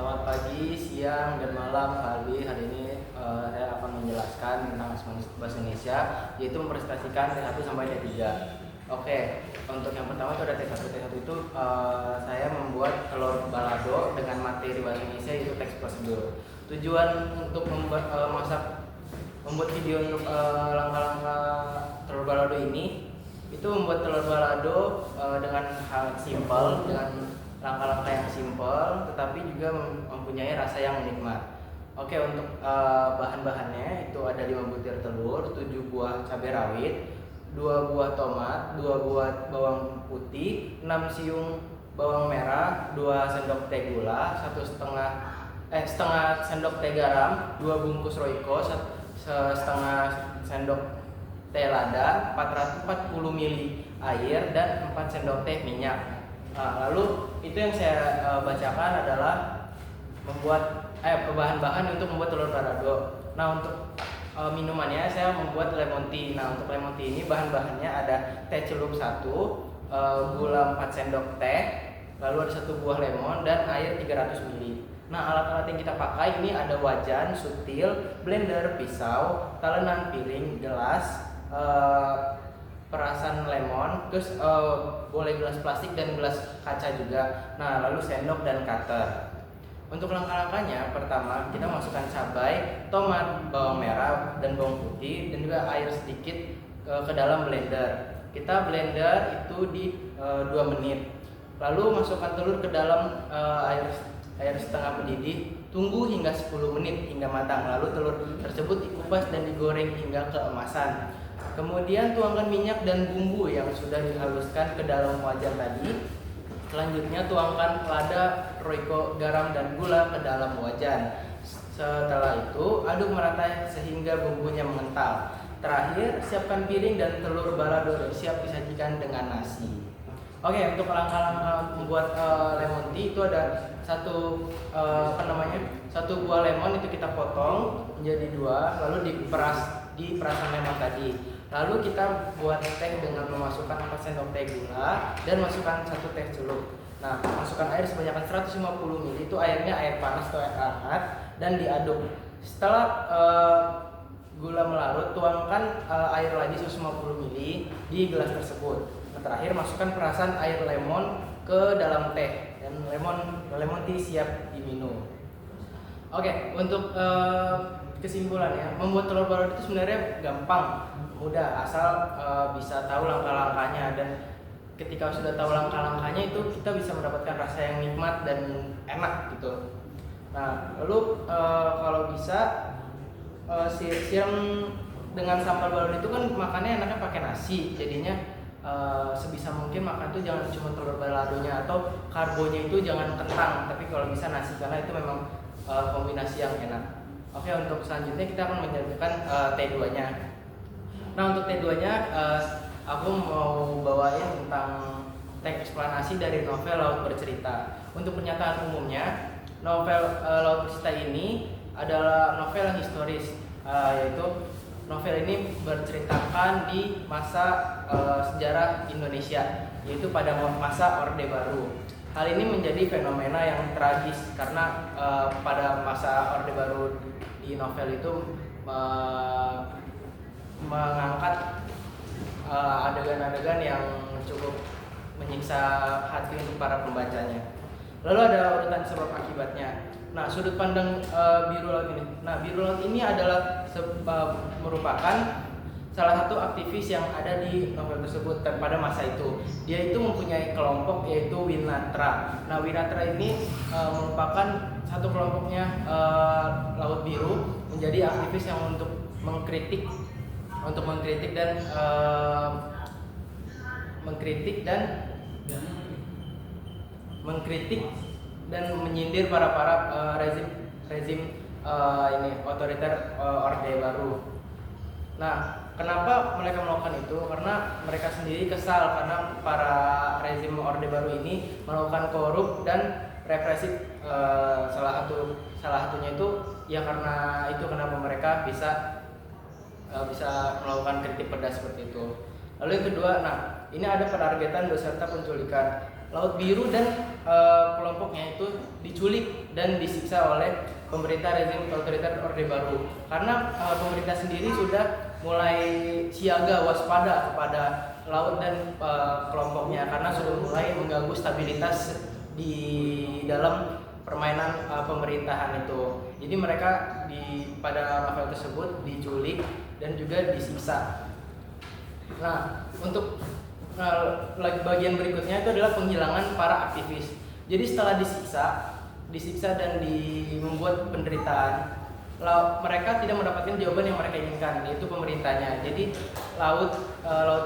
Selamat pagi, siang, dan malam Kak Albi. Hari ini saya akan menjelaskan tentang bahasa Indonesia, yaitu mempresentasikan T1 sampai T3. Oke, untuk yang pertama itu ada T1. T1 itu saya membuat telur balado dengan materi bahasa Indonesia, yaitu teks prosedur. Tujuan untuk membuat video untuk langkah-langkah telur balado ini, itu membuat telur balado dengan hal simpel, dengan langkah-langkah yang simpel tetapi juga mempunyai rasa yang nikmat. Oke, untuk bahan-bahannya itu ada 5 butir telur, 7 buah cabai rawit, 2 buah tomat, 2 buah bawang putih, 6 siung bawang merah, 2 sendok teh gula, setengah sendok teh garam, 2 bungkus Royco, setengah sendok teh lada, 440 ml air, dan 4 sendok teh minyak. Nah, lalu itu yang saya bacakan adalah membuat bahan-bahan untuk membuat telur balado. Nah, untuk minumannya saya membuat lemon tea. Nah, untuk lemon tea ini bahan-bahannya ada teh celup 1, gula 4 sendok teh, lalu ada 1 buah lemon, dan air 300 ml. Nah, alat-alat yang kita pakai ini ada wajan, sutil, blender, pisau, talenan piring, gelas, perasan lemon, terus boleh gelas plastik dan gelas kaca juga. Nah, lalu sendok dan cutter. Untuk langkah-langkahnya, pertama kita masukkan cabai, tomat, bawang merah, dan bawang putih, dan juga air sedikit ke dalam blender. Kita blender itu di 2 menit. Lalu masukkan telur ke dalam air setengah mendidih. Tunggu hingga 10 menit hingga matang. Lalu telur tersebut dikupas dan digoreng hingga keemasan. Kemudian tuangkan minyak dan bumbu yang sudah dihaluskan ke dalam wajan tadi. Selanjutnya tuangkan lada, Royco, garam, dan gula ke dalam wajan. Setelah itu aduk merata sehingga bumbunya mengental. Terakhir, siapkan piring dan telur balado siap disajikan dengan nasi. Oke, untuk langkah-langkah membuat lemon tea itu ada satu buah lemon itu kita potong menjadi 2, lalu diperas di perasan lemon tadi. Lalu kita buat teh dengan memasukkan 4 sendok teh gula dan masukkan 1 teh celup. Nah, masukkan air sebanyak 150 ml, itu airnya air panas atau air hangat, dan diaduk. Setelah gula melarut, tuangkan air lagi 150 ml di gelas tersebut. Nah, terakhir masukkan perasan air lemon ke dalam teh, dan lemon tea siap diminum. Oke, untuk kesimpulannya, membuat telur balado itu sebenarnya gampang, mudah, asal bisa tahu langkah-langkahnya, dan ketika sudah tahu langkah-langkahnya itu kita bisa mendapatkan rasa yang nikmat dan enak gitu. Nah, lalu kalau bisa siang dengan sambal balado itu kan makannya enaknya pakai nasi, jadinya sebisa mungkin makan tuh jangan cuma telur baladonya, atau karbonya itu jangan kentang, tapi kalau bisa nasi, karena itu memang kombinasi yang enak. Oke, untuk selanjutnya kita akan menyajikan T2-nya. Nah, untuk T2-nya aku mau bawain tentang teks eksplanasi dari novel Laut Bercerita. Untuk pernyataan umumnya, novel Laut Bercerita ini adalah novel yang historis, yaitu novel ini berceritakan di masa sejarah Indonesia, yaitu pada masa Orde Baru. Hal ini menjadi fenomena yang tragis karena pada masa Orde Baru di novel itu mengangkat adegan-adegan yang cukup menyiksa hati untuk para pembacanya. Lalu ada urutan sebab akibatnya. Nah, sudut pandang Biru Laut ini. Nah, Biru Laut ini adalah merupakan salah satu aktivis yang ada di novel tersebut pada masa itu. Dia itu mempunyai kelompok, yaitu Winatra. Nah, Winatra ini merupakan satu kelompoknya Laut Biru, menjadi aktivis yang untuk mengkritik dan menyindir para rezim otoriter Orde Baru. Nah, kenapa mereka melakukan itu? Karena mereka sendiri kesal karena para rezim Orde Baru ini melakukan korup dan represif. Salah satunya itu ya karena itu kenapa mereka bisa melakukan kritik pedas seperti itu. Lalu yang kedua, nah ini ada penargetan beserta penculikan. Laut Biru dan kelompoknya itu diculik dan disiksa oleh pemerintah rezim otoriter Orde Baru, karena pemerintah sendiri sudah mulai siaga waspada kepada laut dan kelompoknya, karena sudah mulai mengganggu stabilitas di dalam permainan pemerintahan itu. Jadi mereka pada novel tersebut diculik dan juga disiksa. Nah, untuk bagian berikutnya itu adalah penghilangan para aktivis. Jadi setelah disiksa dan membuat penderitaan, mereka tidak mendapatkan jawaban yang mereka inginkan, yaitu pemerintahnya. Jadi Laut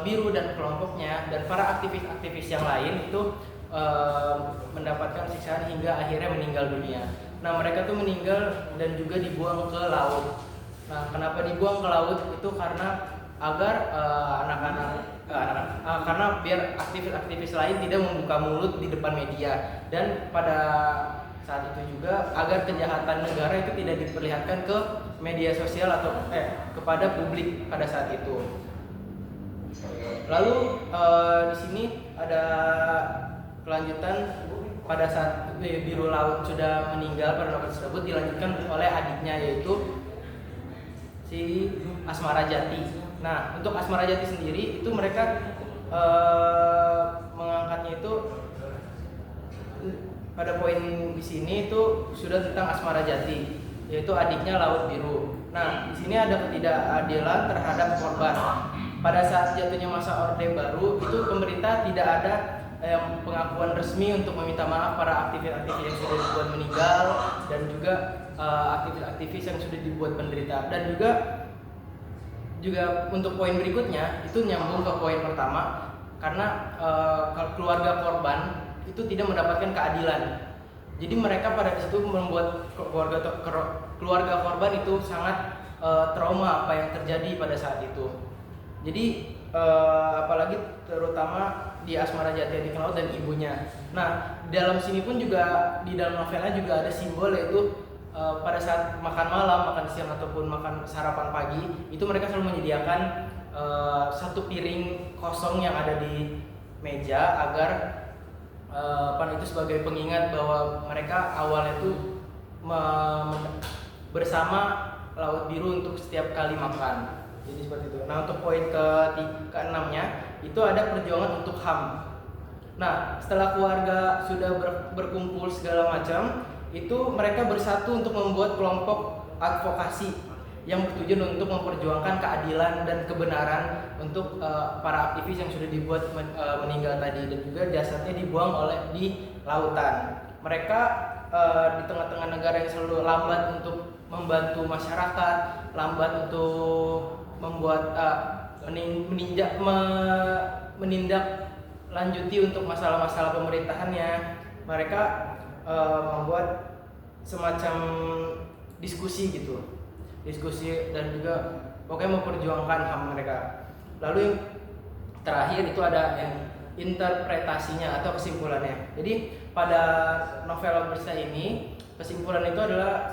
Biru dan kelompoknya dan para aktivis-aktivis yang lain itu mendapatkan siksaan hingga akhirnya meninggal dunia. Nah, mereka tuh meninggal dan juga dibuang ke laut. Nah, kenapa dibuang ke laut? Itu karena agar karena biar aktivis-aktivis lain tidak membuka mulut di depan media, dan pada saat itu juga agar kejahatan negara itu tidak diperlihatkan ke media sosial atau kepada publik pada saat itu. Lalu di sini ada kelanjutan. Pada saat Biru Laut sudah meninggal pada novel tersebut, dilanjutkan oleh adiknya, yaitu si Asmara Jati. Nah, untuk Asmara Jati sendiri itu mereka mengangkatnya itu pada poin di sini itu sudah tentang Asmara Jati, yaitu adiknya Laut Biru. Nah, di sini ada ketidakadilan terhadap korban. Pada saat jatuhnya masa Orde Baru itu pemerintah tidak ada pengakuan resmi untuk meminta maaf para aktivis-aktivis yang sudah dibuat meninggal dan juga aktivis-aktivis yang sudah dibuat penderita. Dan juga untuk poin berikutnya itu nyambung ke poin pertama, karena keluarga korban itu tidak mendapatkan keadilan. Jadi mereka pada situ membuat keluarga korban itu sangat trauma apa yang terjadi pada saat itu. Jadi apalagi terutama di Asmara Jati Adik Laut dan ibunya. Nah, dalam sini pun juga di dalam novelnya juga ada simbol, yaitu pada saat makan malam, makan siang ataupun makan sarapan pagi itu mereka selalu menyediakan satu piring kosong yang ada di meja agar itu sebagai pengingat bahwa mereka awalnya itu bersama Laut Biru untuk setiap kali makan. Jadi seperti itu. Nah, untuk poin keenamnya itu ada perjuangan untuk HAM. Nah, setelah keluarga sudah berkumpul segala macam, itu mereka bersatu untuk membuat kelompok advokasi yang bertujuan untuk memperjuangkan keadilan dan kebenaran untuk para aktivis yang sudah dibuat meninggal tadi, dan juga jasadnya dibuang di lautan. Mereka di tengah-tengah negara yang selalu lambat untuk membantu masyarakat, lambat untuk membuat menindak lanjuti untuk masalah-masalah pemerintahannya, mereka membuat semacam diskusi dan juga pokoknya memperjuangkan HAM mereka. Lalu yang terakhir itu ada yang interpretasinya atau kesimpulannya. Jadi pada novel Bersa ini kesimpulan itu adalah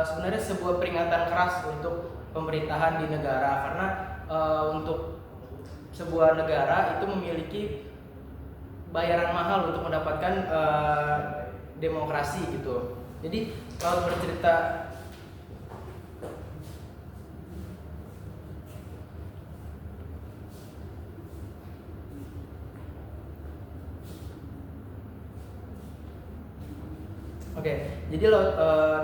sebenarnya sebuah peringatan keras untuk pemerintahan di negara, karena untuk sebuah negara itu memiliki bayaran mahal untuk mendapatkan demokrasi gitu. Jadi kalau bercerita jadi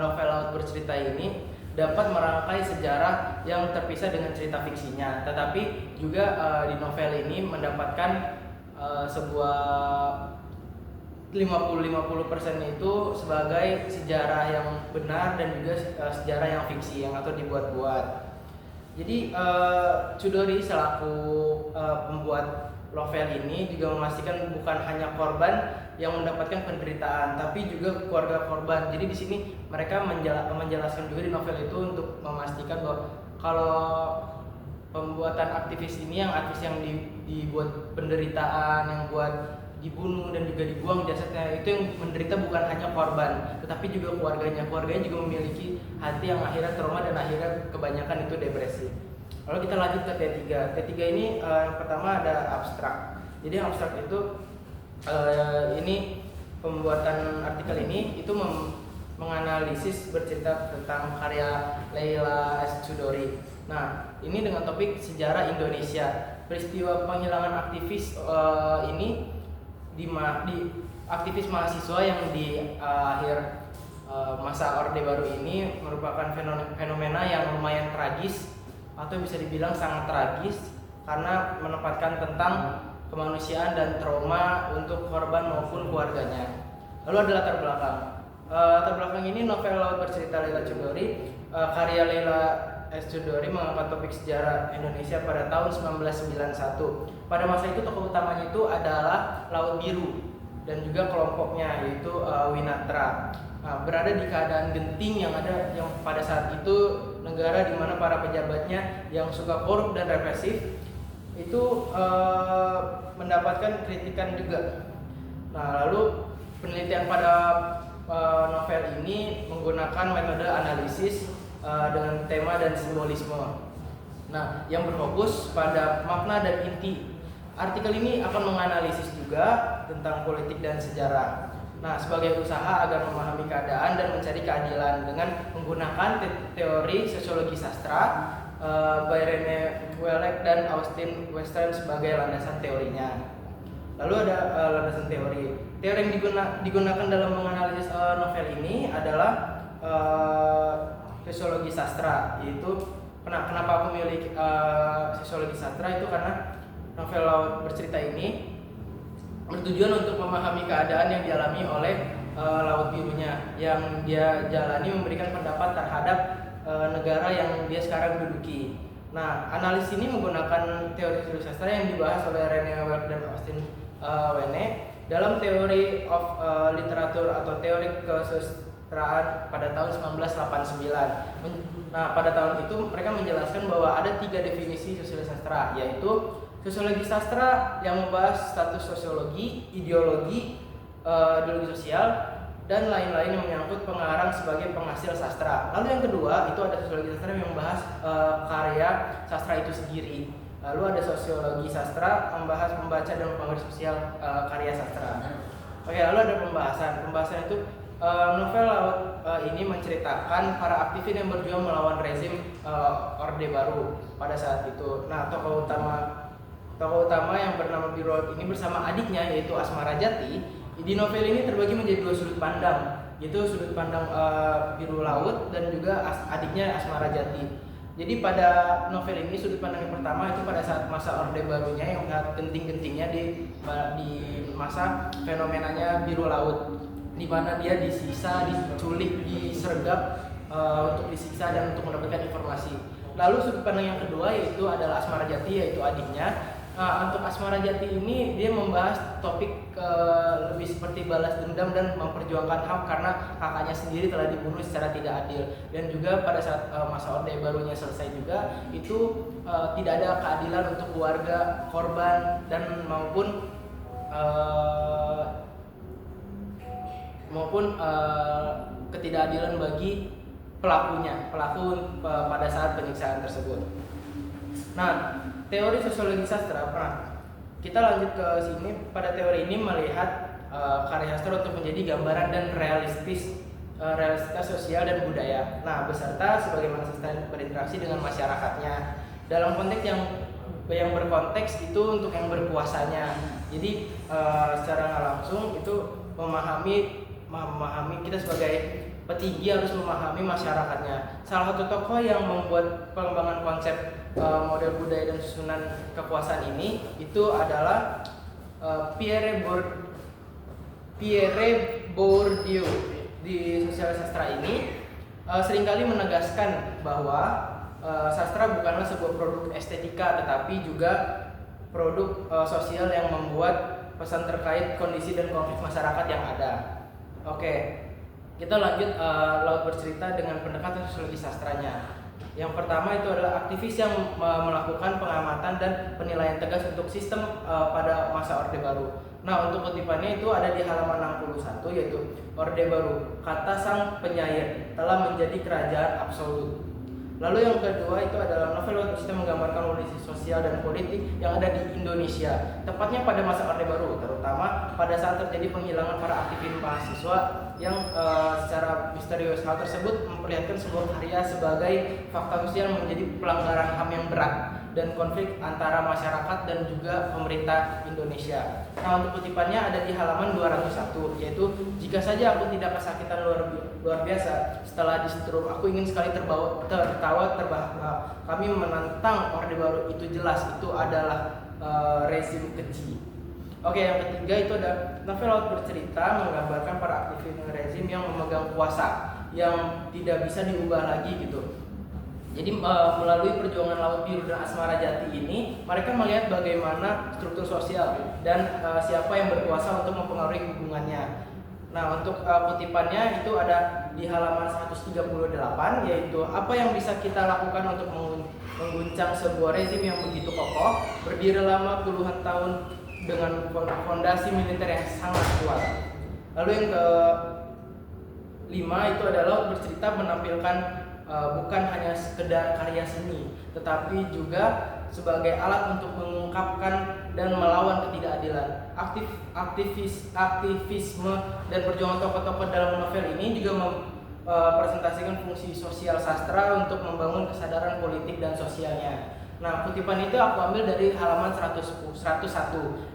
novel Laut Bercerita ini dapat merangkai sejarah yang terpisah dengan cerita fiksinya, tetapi juga di novel ini mendapatkan sebuah 50-50% itu sebagai sejarah yang benar dan juga sejarah yang fiksi yang atau dibuat-buat. Jadi Chudori selaku pembuat novel ini juga memastikan bukan hanya korban yang mendapatkan penderitaan, tapi juga keluarga korban. Jadi di sini mereka menjelaskan juga di novel itu untuk memastikan bahwa kalau pembuatan aktivis ini yang dibuat penderitaan, yang buat dibunuh dan juga dibuang jasadnya, itu yang menderita bukan hanya korban, tetapi juga keluarganya. Keluarganya juga memiliki hati yang akhirnya trauma dan akhirnya kebanyakan itu depresi. Lalu kita lanjut ke T3. T3 ini yang pertama ada abstrak. Jadi abstrak itu Ini pembuatan artikel ini itu menganalisis bercerita tentang karya Leila S. Chudori. Nah, ini dengan topik sejarah Indonesia. Peristiwa penghilangan aktivis ini di aktivis mahasiswa yang di akhir masa Orde Baru ini merupakan fenomena yang lumayan tragis atau bisa dibilang sangat tragis karena menempatkan tentang kemanusiaan dan trauma untuk korban maupun keluarganya. Lalu ada latar belakang. Latar belakang ini novel Laut Bercerita Leila Chudori. Karya Leila S. Chudori mengangkat topik sejarah Indonesia pada tahun 1991. Pada masa itu tokoh utamanya itu adalah Laut Biru dan juga kelompoknya yaitu Winatra. Nah, berada di keadaan genting yang pada saat itu negara di mana para pejabatnya yang suka korup dan represif itu mendapatkan kritikan juga. Nah, lalu penelitian pada novel ini menggunakan metode analisis dengan tema dan simbolisme. Nah, yang berfokus pada makna dan inti. Artikel ini akan menganalisis juga tentang politik dan sejarah. Nah, sebagai usaha agar memahami keadaan dan mencari keadilan dengan menggunakan teori sosiologi sastra by Rene Wellek dan Austin Western sebagai landasan teorinya. Lalu ada landasan teori. Teori yang digunakan dalam menganalisis novel ini adalah sosiologi sastra, yaitu kenapa aku memilih sosiologi sastra itu karena novel Laut Bercerita ini bertujuan untuk memahami keadaan yang dialami oleh Laut Birunya yang dia jalani, memberikan pendapat terhadap negara yang dia sekarang duduki. Nah, analisis ini menggunakan teori sosiologi sastra yang dibahas oleh Rene Wellek dan Austin Wene dalam teori of literatur atau teori kesusastraan pada tahun 1989. Nah, pada tahun itu mereka menjelaskan bahwa ada 3 definisi sosiologi sastra, yaitu sosiologi sastra yang membahas status sosiologi, ideologi sosial, dan lain-lain yang menyangkut pengarang sebagai penghasil sastra. Lalu yang kedua itu ada sosiologi sastra yang membahas karya sastra itu sendiri. Lalu ada sosiologi sastra membahas membaca dan mempengaruhi sosial karya sastra. Oke, lalu ada pembahasan. Pembahasan itu novel Laut ini menceritakan para aktivis yang berjuang melawan rezim Orde Baru pada saat itu. Nah, tokoh utama yang bernama Biru Laut ini bersama adiknya yaitu Asmara Jati. Di novel ini terbagi menjadi 2 sudut pandang, yaitu sudut pandang Biru Laut dan juga adiknya Asmara Jati. Jadi pada novel ini sudut pandang yang pertama itu pada saat masa Orde Barunya yang genting-gentingnya di masa fenomenanya Biru Laut, di mana dia disiksa, diculik, disergap untuk disiksa dan untuk mendapatkan informasi. Lalu sudut pandang yang kedua yaitu adalah Asmara Jati, yaitu adiknya. Untuk Asmara Jati ini dia membahas topik lebih seperti balas dendam dan memperjuangkan HAM karena kakaknya sendiri telah dibunuh secara tidak adil, dan juga pada saat masa Orde Barunya selesai juga itu tidak ada keadilan untuk keluarga korban dan maupun ketidakadilan bagi pelaku pada saat penyiksaan tersebut. Nah, teori sosiologi sastra, kita lanjut ke sini. Pada teori ini melihat karya sastra untuk menjadi gambaran dan realitas sosial dan budaya. Nah, beserta sebagaimana sastra berinteraksi dengan masyarakatnya dalam konteks yang berkonteks itu untuk yang berkuasanya. Jadi secara nggak langsung itu memahami kita sebagai petinggi harus memahami masyarakatnya. Salah satu tokoh yang membuat pengembangan konsep model budaya dan susunan kekuasaan ini itu adalah Pierre Bourdieu. Di sosial sastra ini seringkali menegaskan bahwa sastra bukanlah sebuah produk estetika tetapi juga produk sosial yang membuat pesan terkait kondisi dan konflik masyarakat yang ada. Oke, kita lanjut Laut Bercerita dengan pendekatan sosiologi sastranya. Yang pertama itu adalah aktivis yang melakukan pengamatan dan penilaian tegas untuk sistem pada masa Orde Baru. Nah, untuk kutipannya itu ada di halaman 61, yaitu Orde Baru, kata sang penyair telah menjadi kerajaan absolut. Lalu yang kedua itu adalah novel lewat bercerita menggambarkan kondisi sosial dan politik yang ada di Indonesia, tepatnya pada masa Orde Baru, terutama pada saat terjadi penghilangan para aktivis mahasiswa yang secara misterius. Hal tersebut memperlihatkan sebuah karya sebagai fakta sosial menjadi pelanggaran HAM yang berat dan konflik antara masyarakat dan juga pemerintah Indonesia. Nah, untuk kutipannya ada di halaman 201, yaitu jika saja aku tidak kesakitan luar biasa setelah disetrum, aku ingin sekali tertawa terbahak-bahak. Kami menentang Orde Baru, itu jelas itu adalah rezim keji. Oke, yang ketiga itu ada novel laut bercerita menggambarkan para aktivis rezim yang memegang kuasa yang tidak bisa diubah lagi gitu. Jadi melalui perjuangan Laut Biru dan Asmara Jati ini, mereka melihat bagaimana struktur sosial dan siapa yang berkuasa untuk mempengaruhi hubungannya. Nah, untuk kutipannya itu ada di halaman 138, yaitu apa yang bisa kita lakukan untuk mengguncang sebuah rezim yang begitu kokoh, berdiri lama puluhan tahun dengan fondasi militer yang sangat kuat. Lalu yang kelima itu adalah bercerita menampilkan bukan hanya sekedar karya seni, tetapi juga sebagai alat untuk mengungkapkan dan melawan ketidakadilan. Aktivisme dan perjuangan tokoh-tokoh dalam novel ini juga mempresentasikan fungsi sosial sastra untuk membangun kesadaran politik dan sosialnya. Nah, kutipan itu aku ambil dari halaman 101,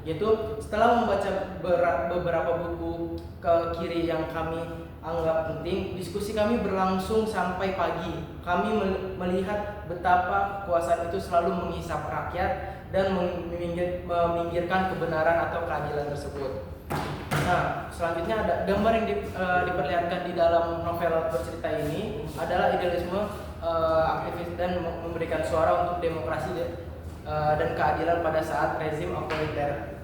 yaitu setelah membaca beberapa buku ke kiri yang kami anggap penting, diskusi kami berlangsung sampai pagi. Kami melihat betapa kekuasaan itu selalu menghisap rakyat dan meminggirkan kebenaran atau keadilan tersebut. Nah, selanjutnya ada gambar yang diperlihatkan di dalam novel bercerita ini adalah idealisme aktivis dan memberikan suara untuk demokrasi dan keadilan pada saat rezim otoriter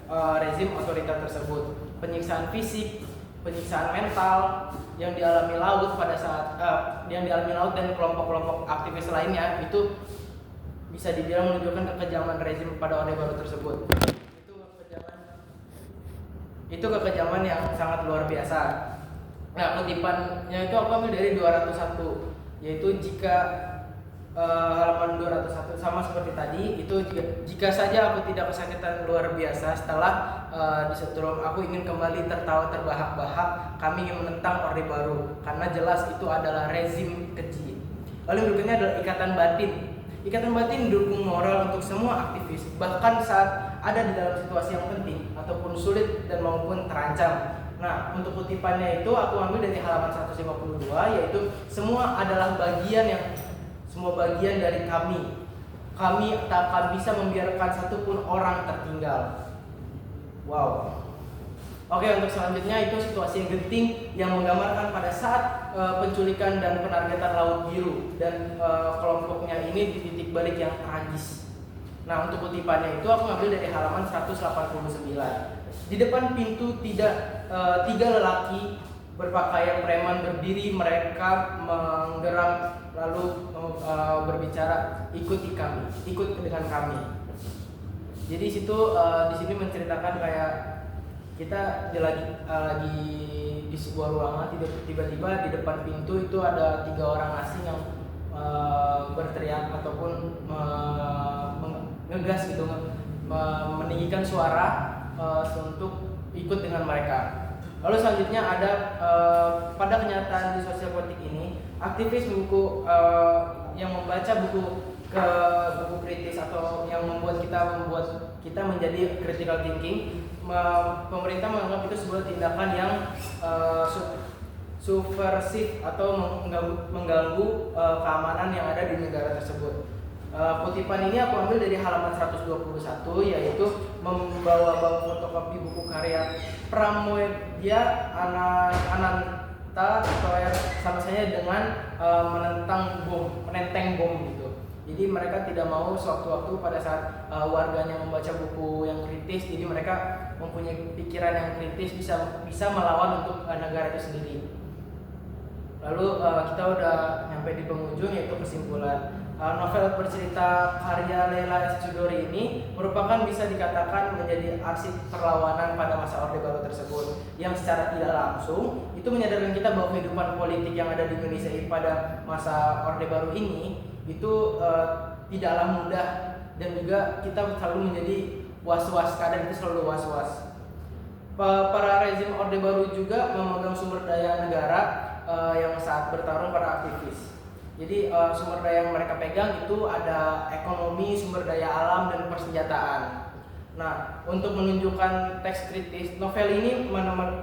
tersebut. Penyiksaan fisik, penyiksaan mental yang dialami laut pada saat laut dan kelompok-kelompok aktivis lainnya itu bisa dibilang menunjukkan kekejaman rezim pada Orde Baru tersebut. Itu kekejaman yang sangat luar biasa. Nah, kutipannya itu aku ambil dari 201, yaitu jika halaman 201 sama seperti tadi, itu jika saja aku tidak kesakitan luar biasa setelah disetrum, aku ingin kembali tertawa terbahak-bahak. Kami ingin menentang Orde Baru karena jelas itu adalah rezim keji. Lalu berikutnya adalah ikatan batin. Ikatan batin mendukung moral untuk semua aktivis, bahkan saat ada di dalam situasi yang penting ataupun sulit dan maupun terancam. Nah, untuk kutipannya itu aku ambil dari halaman 152, yaitu semua bagian dari kami. Kami tak akan bisa membiarkan satupun orang tertinggal. Wow. Oke, untuk selanjutnya itu situasi yang genting yang menggambarkan pada saat penculikan dan penargetan Laut Biru dan kelompoknya ini di titik balik yang tragis. Nah, untuk kutipannya itu aku ambil dari halaman 189. Di depan pintu tiga lelaki berpakaian preman berdiri, mereka menggeram lalu berbicara, ikuti kami, ikut dengan kami. Jadi di sini menceritakan kayak kita lagi di sebuah ruangan, tiba-tiba di depan pintu itu ada 3 orang asing yang berteriak ataupun ngegas gitu, meninggikan suara untuk ikut dengan mereka. Lalu selanjutnya ada pada kenyataan di sosial politik ini, aktivis buku yang membaca buku kritis atau yang membuat kita menjadi critical thinking, pemerintah menganggap itu sebuah tindakan yang subversif atau mengganggu keamanan yang ada di negara tersebut. Kutipan ini aku ambil dari halaman 121, yaitu membawa fotokopi buku karya Pramoedya Ananta sama saya dengan menenteng bom gitu. Jadi mereka tidak mau sewaktu-waktu pada saat warganya membaca buku yang kritis, jadi mereka mempunyai pikiran yang kritis, bisa melawan untuk negara itu sendiri. Lalu kita udah nyampe di penghujung, yaitu kesimpulan. Novel bercerita karya Leila S. Chudori ini merupakan bisa dikatakan menjadi arsip perlawanan pada masa Orde Baru tersebut, yang secara tidak langsung itu menyadarkan kita bahwa kehidupan politik yang ada di Indonesia pada masa Orde Baru ini itu tidaklah mudah, dan juga kita selalu menjadi was-was, kadang itu selalu was-was. Para rezim Orde Baru juga memegang sumber daya negara yang saat bertarung para aktivis. Jadi sumber daya yang mereka pegang itu ada ekonomi, sumber daya alam, dan persenjataan. Nah, untuk menunjukkan teks kritis, novel ini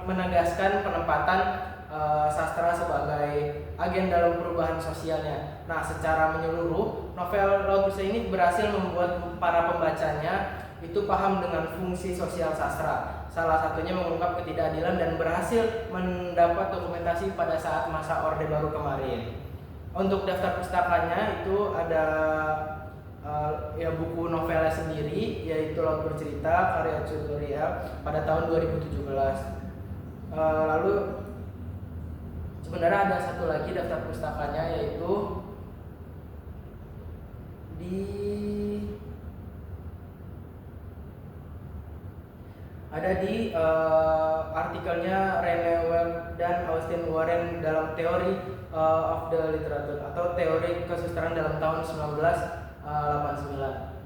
menegaskan penempatan sastra sebagai agen dalam perubahan sosialnya. Nah, secara menyeluruh, novel Laut Bersih ini berhasil membuat para pembacanya itu paham dengan fungsi sosial sastra. Salah satunya mengungkap ketidakadilan dan berhasil mendapat dokumentasi pada saat masa Orde Baru kemarin. Untuk daftar pustakanya itu ada buku novelnya sendiri, yaitu Laut Bercerita karya Tutorial pada tahun 2017. Lalu sebenarnya ada satu lagi daftar pustakanya, yaitu ada di artikelnya Rene Webb dan Austin Warren dalam Theory of the Literature atau teori kesusastraan dalam tahun 1989.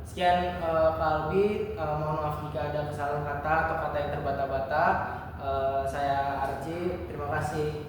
Sekian Kak Albi, mohon maaf jika ada kesalahan kata atau kata yang terbata-bata. Saya Archie, terima kasih.